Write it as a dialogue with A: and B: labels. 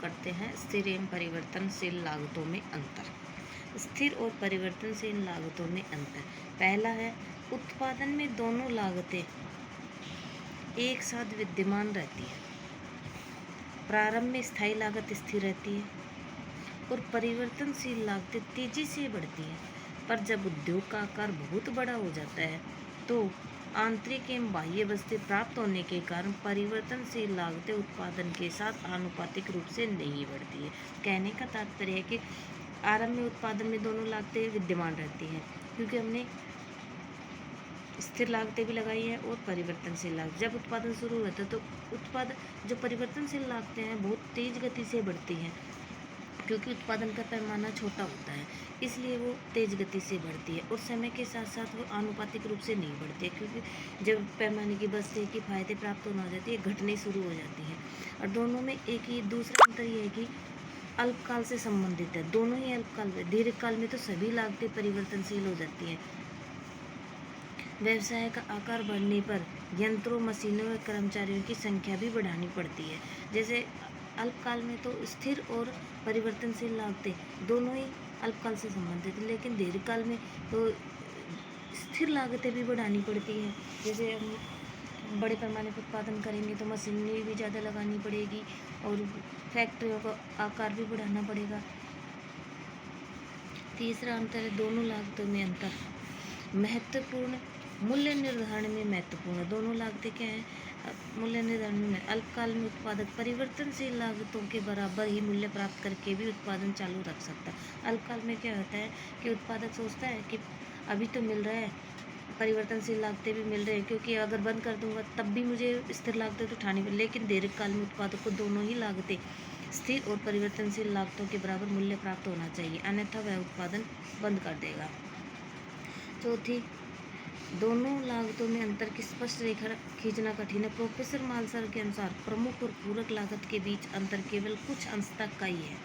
A: करते हैं स्थिर एवं परिवर्तनशील लागतों में अंतर। स्थिर और परिवर्तनशील लागतों में अंतर। पहला है, उत्पादन में दोनों लागतें एक साथ विद्यमान रहती है। प्रारंभ में स्थायी लागत स्थिर रहती है और परिवर्तनशील लागतें तेजी से बढ़ती है। पर जब उद्योग का आकार बहुत बड़ा हो जाता है तो आंतरिक एवं बाह्य वस्तुएं प्राप्त होने के कारण परिवर्तनशील लागतें उत्पादन के साथ आनुपातिक रूप से नहीं बढ़ती है। कहने का तात्पर्य है कि आरंभ में उत्पादन में दोनों लागतें विद्यमान रहती हैं, क्योंकि हमने स्थिर लागतें भी लगाई हैं और परिवर्तनशील लागत। जब उत्पादन शुरू होता है तो उत्पादन जो परिवर्तनशील लागतें हैं बहुत तेज गति से बढ़ती हैं, क्योंकि उत्पादन का पैमाना छोटा होता है, इसलिए वो तेज गति से बढ़ती है और समय के साथ साथ वो आनुपातिक रूप से नहीं बढ़ती है, क्योंकि जब पैमाने की बस से किफ़ायतें प्राप्त होना हो जाती है, घटने शुरू हो जाती हैं। और दोनों में एक ही दूसरा अंतर ये है कि अल्पकाल से संबंधित है, दोनों ही अल्पकाल में। दीर्घकाल में तो सभी लागतें परिवर्तनशील हो जाती हैं। व्यवसाय का आकार बढ़ने पर यंत्रों, मशीनों व कर्मचारियों की संख्या भी बढ़ानी पड़ती है। जैसे अल्पकाल में तो स्थिर और परिवर्तनशील लागतें दोनों ही अल्पकाल से संबंधित है, लेकिन दीर्घकाल में तो स्थिर लागतें भी बढ़ानी पड़ती हैं। जैसे हम बड़े पैमाने पर उत्पादन करेंगे तो मशीनरी भी ज़्यादा लगानी पड़ेगी और फैक्ट्रियों का आकार भी बढ़ाना पड़ेगा। तीसरा अंतर है दोनों लागतों में अंतर। महत्वपूर्ण मूल्य निर्धारण में महत्वपूर्ण है। दोनों लागतें क्या हैं? मूल्य निर्धारण में अल्पकाल में उत्पादक परिवर्तनशील लागतों के बराबर ही मूल्य प्राप्त करके भी उत्पादन चालू रख सकता है। अल्पकाल में क्या होता है कि उत्पादक सोचता है कि अभी तो मिल रहा है, परिवर्तनशील लागतें भी मिल रही है, क्योंकि अगर बंद कर दूंगा तब भी मुझे स्थिर लागतें तो उठानी पड़ेगी। लेकिन दीर्घकाल में उत्पादक को दोनों ही लागतें स्थिर और परिवर्तनशील लागतों के बराबर मूल्य प्राप्त होना चाहिए, अन्यथा वह उत्पादन बंद कर देगा। चौथी, दोनों लागतों में अंतर की स्पष्ट रेखा खींचना कठिन है। प्रोफेसर मालसर के अनुसार प्रमुख और पूरक लागत के बीच अंतर केवल कुछ अंश तक का ही है।